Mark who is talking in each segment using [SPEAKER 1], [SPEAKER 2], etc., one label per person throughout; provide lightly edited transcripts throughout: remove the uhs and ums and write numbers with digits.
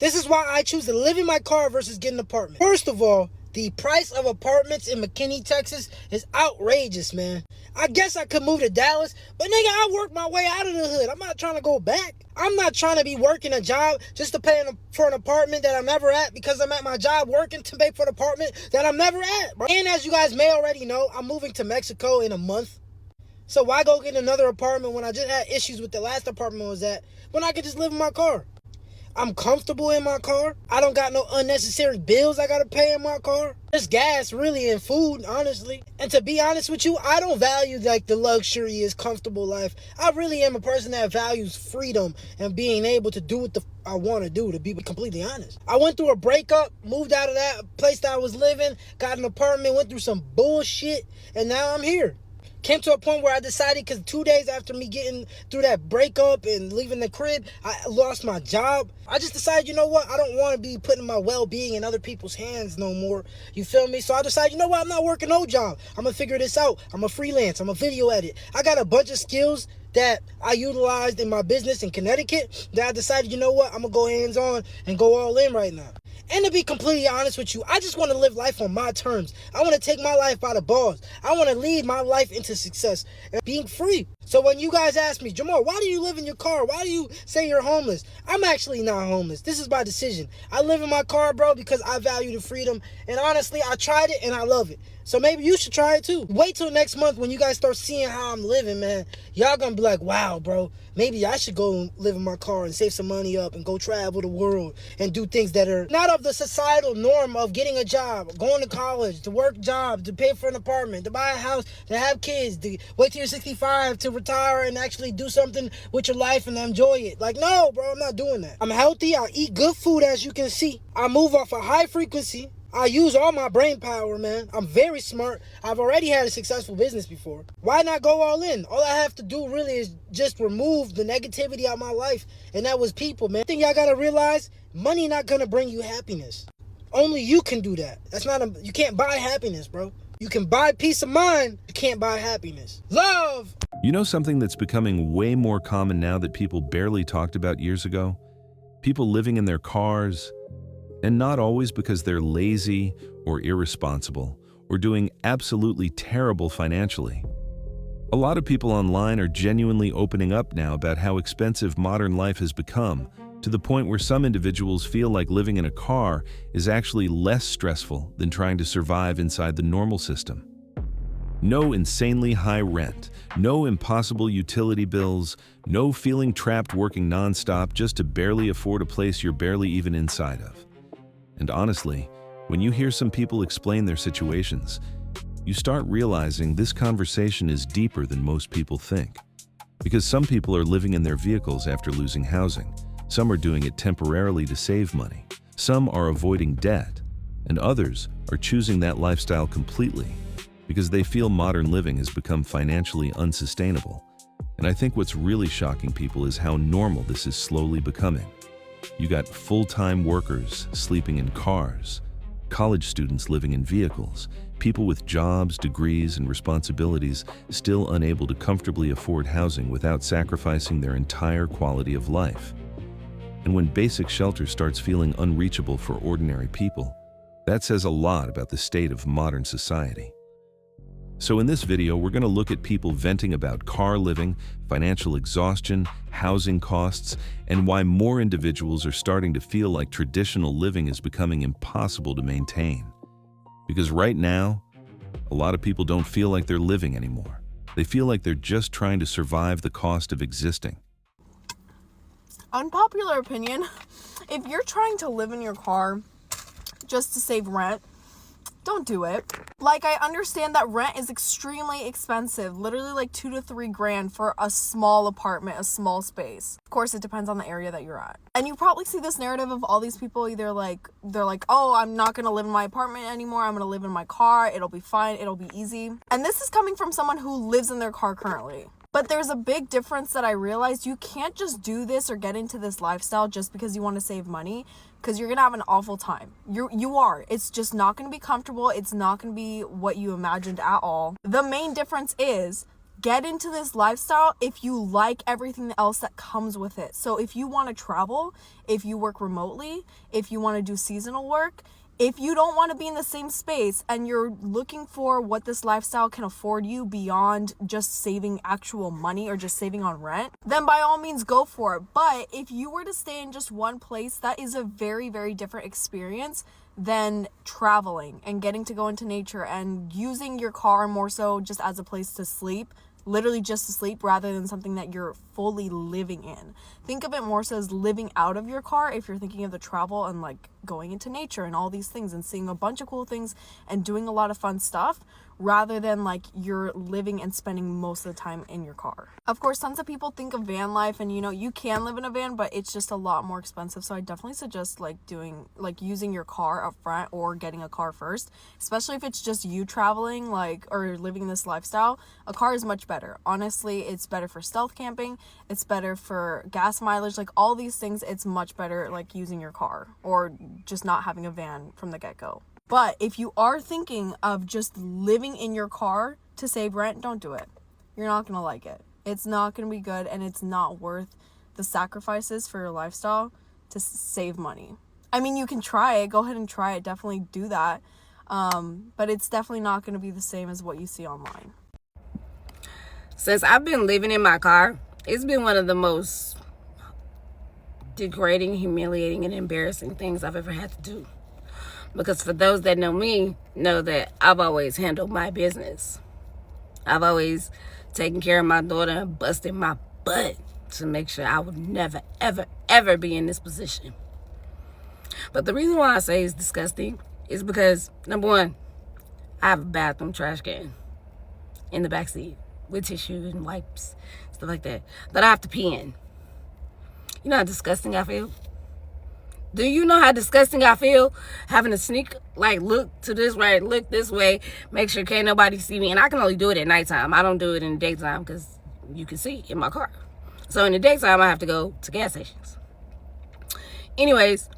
[SPEAKER 1] This is why I choose to live in my car versus get an apartment. First of all, the price of apartments in McKinney, Texas is outrageous, man. I guess I could move to Dallas, but nigga, I worked my way out of the hood. I'm not trying to go back. I'm not trying to be working a job just to pay for an apartment that I'm never at because I'm at my job working to pay for an apartment that I'm never at, bro. And as you guys may already know, I'm moving to Mexico in a month. So why go get another apartment when I just had issues with the last apartment I was at when I could just live in my car? I'm comfortable in my car. I don't got no unnecessary bills I gotta pay in my car. Just gas, really, and food, honestly. And to be honest with you, I don't value like the luxurious, comfortable life. I really am a person that values freedom and being able to do what I want to do, to be completely honest. I went through a breakup, moved out of that place that I was living, got an apartment, went through some bullshit, and now I'm here. Came to a point where I decided, because 2 days after me getting through that breakup and leaving the crib, I lost my job. I just decided, you know what? I don't want to be putting my well-being in other people's hands no more. You feel me? So I decided, you know what? I'm not working no job. I'm going to figure this out. I'm a freelance. I'm a video edit. I got a bunch of skills that I utilized in my business in Connecticut that I decided, you know what? I'm going to go hands-on and go all in right now. And to be completely honest with you, I just want to live life on my terms. I want to take my life by the balls. I want to lead my life into success and being free. So when you guys ask me, Jamal, why do you live in your car? Why do you say you're homeless? I'm actually not homeless. This is my decision. I live in my car, bro, because I value the freedom. And honestly, I tried it and I love it. So maybe you should try it too. Wait till next month when you guys start seeing how I'm living, man. Y'all gonna be like, wow, bro, maybe I should go and live in my car and save some money up and go travel the world and do things that are not of the societal norm of getting a job, going to college, to work jobs, to pay for an apartment, to buy a house, to have kids, to wait till you're 65 to retire and actually do something with your life and enjoy it. Like, no, bro, I'm not doing that. I'm healthy. I eat good food, as you can see. I move off a high frequency. I use all my brain power, man. I'm very smart. I've already had a successful business before. Why not go all in? All I have to do really is just remove the negativity out of my life. And that was people, man. I think y'all gotta realize, money not gonna bring you happiness. Only you can do that. You can't buy happiness, bro. You can buy peace of mind. You can't buy happiness. Love!
[SPEAKER 2] You know something that's becoming way more common now that people barely talked about years ago? People living in their cars, and not always because they're lazy or irresponsible or doing absolutely terrible financially. A lot of people online are genuinely opening up now about how expensive modern life has become, to the point where some individuals feel like living in a car is actually less stressful than trying to survive inside the normal system. No insanely high rent, no impossible utility bills, no feeling trapped working nonstop just to barely afford a place you're barely even inside of. And honestly, when you hear some people explain their situations, you start realizing this conversation is deeper than most people think. Because some people are living in their vehicles after losing housing, some are doing it temporarily to save money, some are avoiding debt, and others are choosing that lifestyle completely because they feel modern living has become financially unsustainable. And I think what's really shocking people is how normal this is slowly becoming. You got full-time workers sleeping in cars, college students living in vehicles, people with jobs, degrees, and responsibilities still unable to comfortably afford housing without sacrificing their entire quality of life. And when basic shelter starts feeling unreachable for ordinary people, that says a lot about the state of modern society. So in this video, we're going to look at people venting about car living, financial exhaustion, housing costs, and why more individuals are starting to feel like traditional living is becoming impossible to maintain. Because right now, a lot of people don't feel like they're living anymore. They feel like they're just trying to survive the cost of existing.
[SPEAKER 3] Unpopular opinion, if you're trying to live in your car just to save rent, don't do it. Like, I understand that rent is extremely expensive, literally like $2 to $3 grand for a small apartment, a small space. Of course, it depends on the area that you're at. And you probably see this narrative of all these people they're like, oh, I'm not gonna live in my apartment anymore. I'm gonna live in my car. It'll be fine. It'll be easy. And this is coming from someone who lives in their car currently. But there's a big difference that I realized. You can't just do this or get into this lifestyle just because you want to save money, because you're gonna have an awful time. You are. It's just not gonna be comfortable. It's not gonna be what you imagined at all. The main difference is get into this lifestyle if you like everything else that comes with it. So if you want to travel, if you work remotely, if you want to do seasonal work, if you don't want to be in the same space and you're looking for what this lifestyle can afford you beyond just saving actual money or just saving on rent, then by all means go for it. But if you were to stay in just one place, that is a very, very different experience than traveling and getting to go into nature and using your car more so just as a place to sleep, literally just to sleep, rather than something that you're fully living in. Think of it more so as living out of your car if you're thinking of the travel and like going into nature and all these things and seeing a bunch of cool things and doing a lot of fun stuff, rather than like you're living and spending most of the time in your car. Of course, tons of people think of van life and, you know, you can live in a van, but it's just a lot more expensive. So I definitely suggest using your car up front or getting a car first, especially if it's just you traveling or living this lifestyle. A car is much better. Honestly, it's better for stealth camping. It's better for gas mileage, all these things. It's much better using your car or just not having a van from the get-go. But if you are thinking of just living in your car to save rent, don't do it. You're not going to like it. It's not going to be good, and it's not worth the sacrifices for your lifestyle to save money. I mean, you can try it. Go ahead and try it. Definitely do that. But it's definitely not going to be the same as what you see online.
[SPEAKER 4] Since I've been living in my car, it's been one of the most degrading, humiliating, and embarrassing things I've ever had to do. Because for those that know me, know that I've always handled my business. I've always taken care of my daughter and busted my butt to make sure I would never, ever, ever be in this position. But the reason why I say it's disgusting is because, number one, I have a bathroom trash can in the backseat with tissue and wipes, stuff like that I have to pee in. You know how disgusting I feel? Do you know how disgusting I feel having to sneak, look to this right, look this way, make sure can't nobody see me? And I can only do it at nighttime. I don't do it in the daytime because you can see in my car. So in the daytime, I have to go to gas stations. Anyways,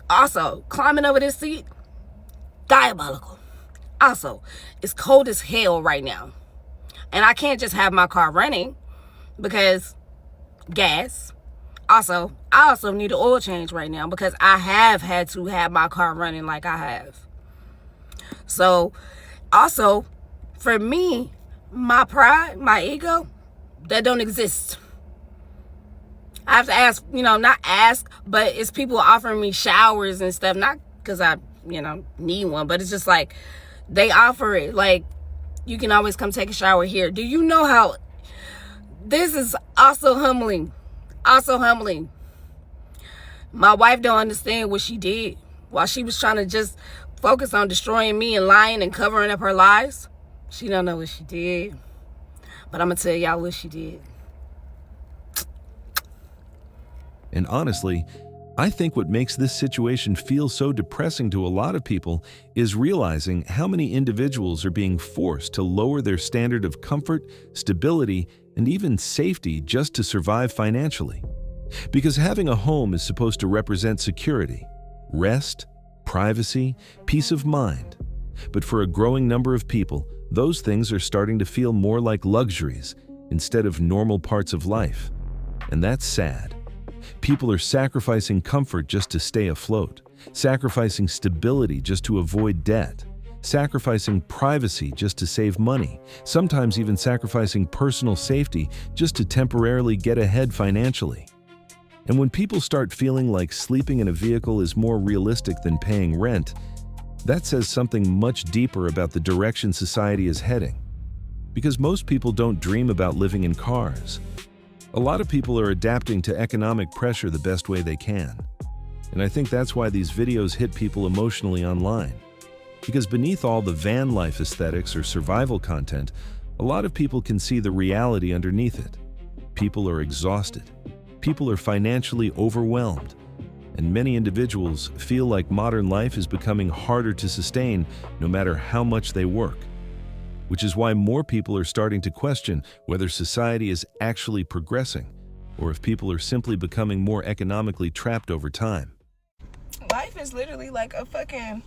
[SPEAKER 4] also, climbing over this seat, diabolical. Also, it's cold as hell right now. And I can't just have my car running because gas. Also, I also need an oil change right now because I have had to have my car running like I have. So, also, for me, my pride, my ego, that don't exist. I have to ask, not ask, but it's people offering me showers and stuff, not because I, need one, but it's just they offer it. You can always come take a shower here. Do you know how this is also humbling? Also humbling. My wife don't understand what she did while she was trying to just focus on destroying me and lying and covering up her lies. She don't know what she did. But I'm going to tell y'all what she did.
[SPEAKER 2] And honestly, I think what makes this situation feel so depressing to a lot of people is realizing how many individuals are being forced to lower their standard of comfort, stability, and even safety just to survive financially. Because having a home is supposed to represent security, rest, privacy, peace of mind. But for a growing number of people, those things are starting to feel more like luxuries instead of normal parts of life. And that's sad. People are sacrificing comfort just to stay afloat, sacrificing stability just to avoid debt, sacrificing privacy just to save money, sometimes even sacrificing personal safety just to temporarily get ahead financially. And when people start feeling like sleeping in a vehicle is more realistic than paying rent, that says something much deeper about the direction society is heading. Because most people don't dream about living in cars. A lot of people are adapting to economic pressure the best way they can. And I think that's why these videos hit people emotionally online. Because beneath all the van life aesthetics or survival content, a lot of people can see the reality underneath it. People are exhausted. People are financially overwhelmed. And many individuals feel like modern life is becoming harder to sustain no matter how much they work. Which is why more people are starting to question whether society is actually progressing or if people are simply becoming more economically trapped over time.
[SPEAKER 5] Life is literally like a fucking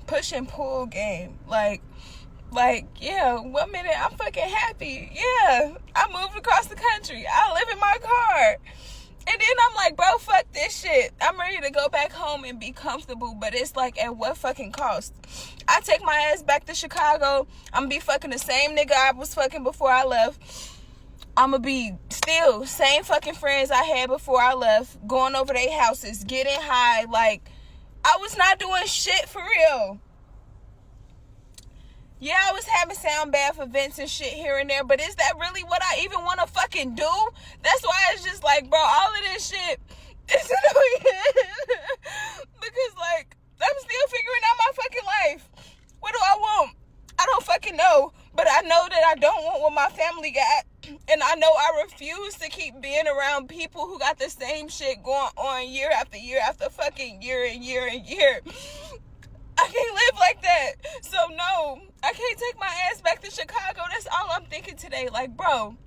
[SPEAKER 5] push and pull game.
[SPEAKER 4] Like, yeah, 1 minute I'm fucking happy. Yeah, I moved across the country. I live in my car. And then I'm like, bro, fuck this shit. I'm ready to go back home and be comfortable. But it's like, at what fucking cost? I take my ass back to Chicago. I'm gonna be fucking the same nigga I was fucking before I left. I'm gonna be still same fucking friends I had before I left. Going over their houses, getting high. Like, I was not doing shit for real. Yeah, I was having sound bath events and shit here and there, but is that really what I even want to fucking do? That's why it's just like, bro, all of this shit is annoying. Because, like, I'm still figuring out my fucking life. What do I want? I don't fucking know, but I know that I don't want what my family got, and I know I refuse to keep being around people who got the same shit going on year after year after fucking year and year and year. I can't live like that. So no, I can't take my ass back to Chicago. That's all I'm thinking today. Like, bro,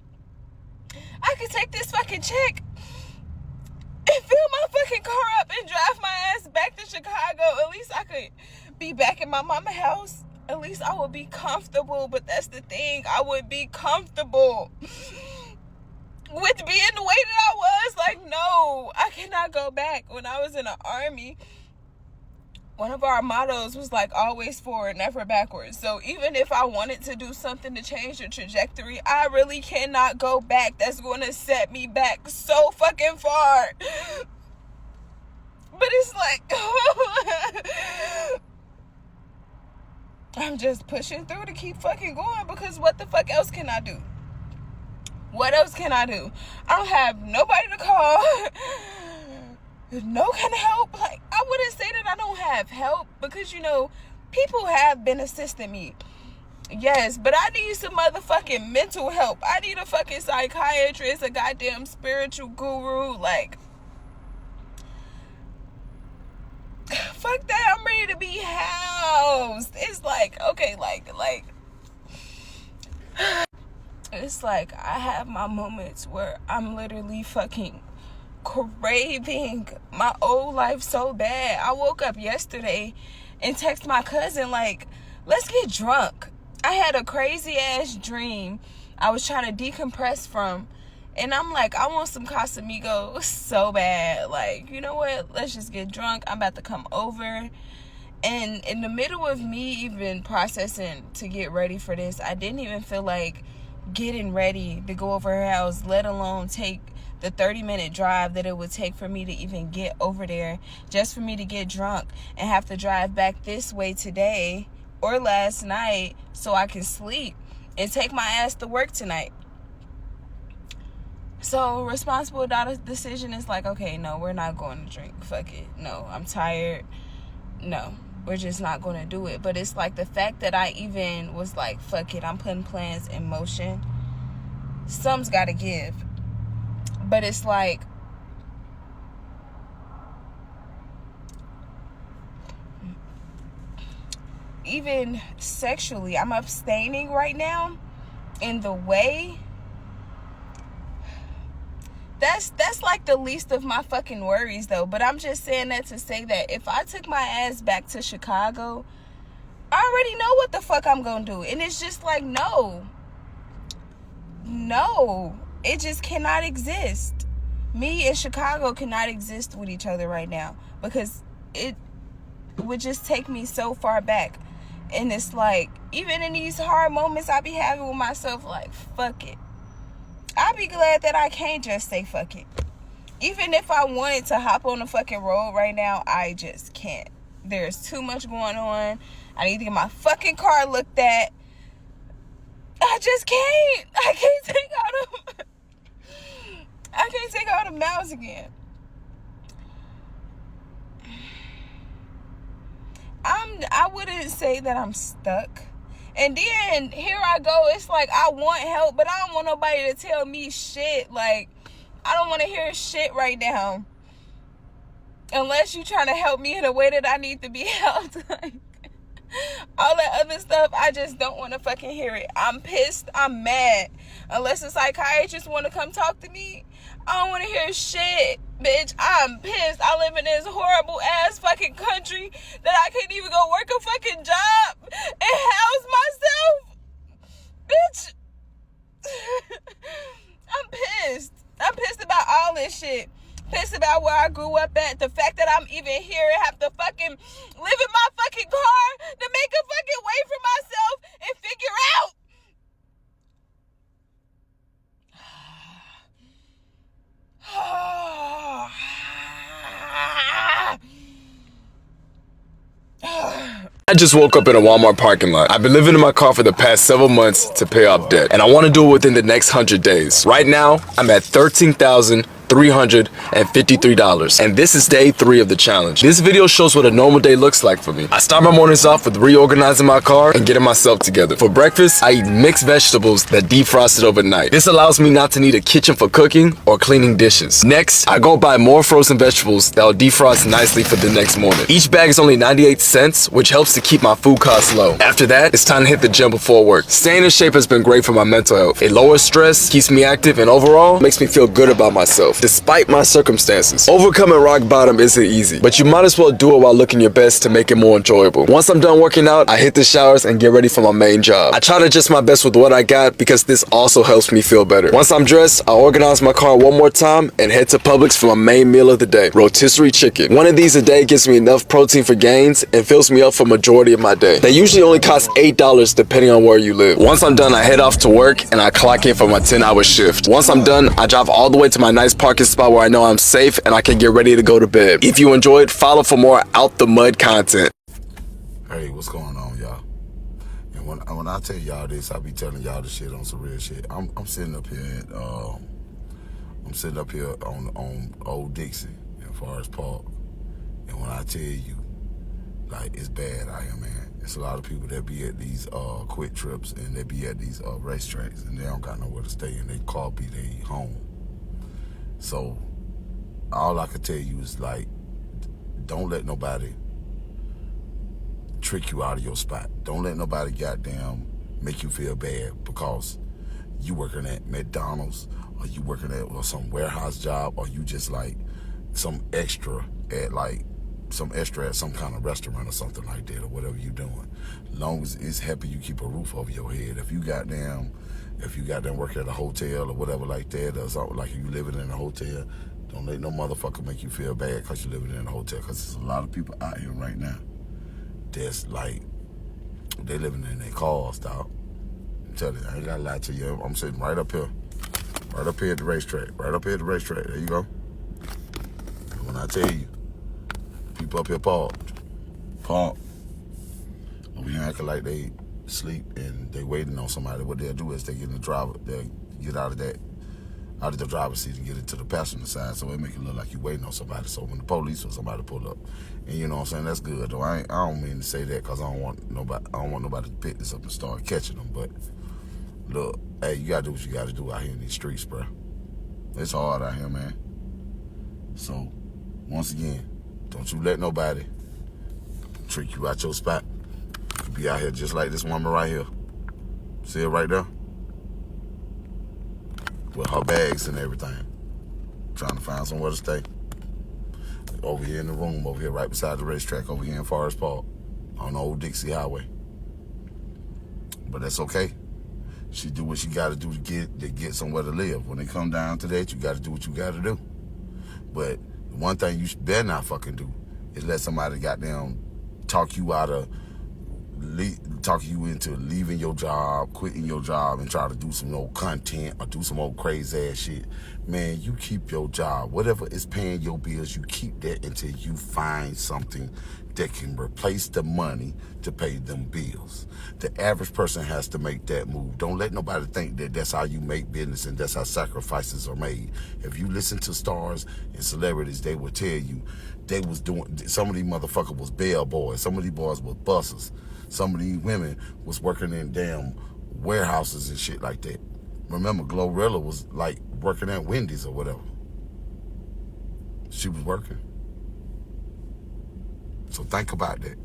[SPEAKER 4] I could take this fucking check and fill my fucking car up and drive my ass back to Chicago. At least I could be back in my mama's house. At least I would be comfortable. But that's the thing. I would be comfortable with being the way that I was. Like, no, I cannot go back. When I was in the army, one of our mottos was like, always forward, never backwards. So even if I wanted to do something to change the trajectory, I really cannot go back. That's going to set me back so fucking far. But it's like, I'm just pushing through to keep fucking going, because what the fuck else can I do? What else can I do? I don't have nobody to call. No kind of help. Like, I wouldn't say that I don't have help, because, you know, people have been assisting me. Yes, but I need some motherfucking mental help. I need a fucking psychiatrist, a goddamn spiritual guru. Like, fuck that. I'm ready to be housed. It's like, okay, like it's like I have my moments where I'm literally fucking craving my old life so bad. I woke up yesterday and text my cousin like, let's get drunk. I had a crazy ass dream I was trying to decompress from, and I'm like, I want some Casamigos so bad. Like, you know what, let's just get drunk. I'm about to come over. And in the middle of me even processing to get ready for this, I didn't even feel like getting ready to go over her house, let alone take the 30-minute drive that it would take for me to even get over there, just for me to get drunk and have to drive back this way today or last night so I can sleep and take my ass to work tonight. So responsible decision is like, okay, no, we're not going to drink. Fuck it. No, I'm tired. No, we're just not going to do it. But it's like the fact that I even was like, fuck it, I'm putting plans in motion. Some's got to give. But it's like, even sexually, I'm abstaining right now in the way. That's like the least of my fucking worries though. But I'm just saying that to say that if I took my ass back to Chicago, I already know what the fuck I'm gonna do. And it's just like, no, it just cannot exist. Me and Chicago cannot exist with each other right now, because it would just take me so far back. And it's like, even in these hard moments I be having with myself, like, fuck it. I'd be glad that I can't just say fuck it. Even if I wanted to hop on the fucking road right now, I just can't. There's too much going on. I need to get my fucking car looked at. I just can't. I can't take all the miles again. I wouldn't say that I'm stuck. And then here I go. It's like I want help, but I don't want nobody to tell me shit. Like, I don't want to hear shit right now. Unless you're trying to help me in a way that I need to be helped. Like, all that other stuff, I just don't want to fucking hear it. I'm pissed. I'm mad. Unless a psychiatrist want to come talk to me, I don't want to hear shit. Bitch, I'm pissed. I live in this horrible ass fucking country that I can't even go work a fucking job and house myself.
[SPEAKER 5] I'm pissed. I'm pissed about all this shit. Pissed about where I grew up at. The fact that I'm even here and have to fucking live in my fucking car to make a fucking way for myself and figure out.
[SPEAKER 6] I just woke up in a Walmart parking lot. I've been living in my car for the past several months to pay off debt, and I want to do it within the next 100 days. Right now, I'm at $13,353, and this is day 3 of the challenge. This video shows what a normal day looks like for me. I start my mornings off with reorganizing my car and getting myself together. For breakfast, I eat mixed vegetables that defrosted overnight. This allows me not to need a kitchen for cooking or cleaning dishes. Next, I go buy more frozen vegetables that will defrost nicely for the next morning. Each bag is only 98 cents, which helps to keep my food costs low. After that, it's time to hit the gym before work. Staying in shape has been great for my mental health. It lowers stress, keeps me active, and overall, makes me feel good about myself, despite my circumstances. Overcoming rock bottom isn't easy, but you might as well do it while looking your best to make it more enjoyable. Once I'm done working out, I hit the showers and get ready for my main job. I try to adjust my best with what I got because this also helps me feel better. Once I'm dressed, I organize my car one more time and head to Publix for my main meal of the day, rotisserie chicken. One of these a day gives me enough protein for gains and fills me up for majority of my day. They usually only cost $8 depending on where you live. Once I'm done, I head off to work and I clock in for my 10-hour shift. Once I'm done, I drive all the way to my nice parking spot where I know I'm safe and I can get ready to go to bed. If you enjoyed, follow for more out the mud content.
[SPEAKER 7] Hey, what's going on, y'all? And when I tell y'all this, I be telling y'all the shit on some real shit. I'm sitting up here at on Old Dixie in Forest Park, and when I tell you, like, it's bad out here, man. It's a lot of people that be at these quick trips and they be at these racetracks and they don't got nowhere to stay and they car be their home. So all I can tell you is, like, don't let nobody trick you out of your spot. Don't let nobody goddamn make you feel bad because you working at McDonald's or you working at some warehouse job or you just like some extra at some kind of restaurant or something like that or whatever you doing. As long as it's helping you keep a roof over your head. If you goddamn work at a hotel or whatever like that, or something, like you living in a hotel, don't let no motherfucker make you feel bad because you're living in a hotel. Because there's a lot of people out here right now that's like, they living in their cars, dog. I'm telling you, I ain't gotta lie to you. I'm sitting right up here at the racetrack. There you go. And when I tell you, people up here parked. Over here acting like they sleep and they waiting on somebody. What they'll do is they get in the driver, they'll get out of the driver's seat and get into the passenger side, so it make it look like you waiting on somebody. So when the police or somebody pull up, and you know what I'm saying, that's good though. I don't mean to say that because I don't want nobody to pick this up and start catching them. But look, hey, you gotta do what you gotta do out here in these streets, bro. It's hard out here, man. So once again, don't you let nobody trick you out your spot. You could be out here just like this woman right here. See it right there? With her bags and everything. Trying to find somewhere to stay. Over here in the room, over here right beside the racetrack, over here in Forest Park, on the Old Dixie Highway. But that's okay. She do what she gotta do to get somewhere to live. When it come down to that, you gotta do what you gotta do. But one thing you better not fucking do is let somebody goddamn talk you into leaving your job, quitting your job, and try to do some old content or do some old crazy ass shit. Man, you keep your job. Whatever is paying your bills, you keep that until you find something that can replace the money to pay them bills. The average person has to make that move. Don't let nobody think that that's how you make business and that's how sacrifices are made. If you listen to stars and celebrities, they will tell you they was doing, some of these motherfuckers was bellboys, some of these boys was bussers, some of these women was working in damn warehouses and shit like that. Remember, Glorilla was like working at Wendy's or whatever. She was working. So think about that.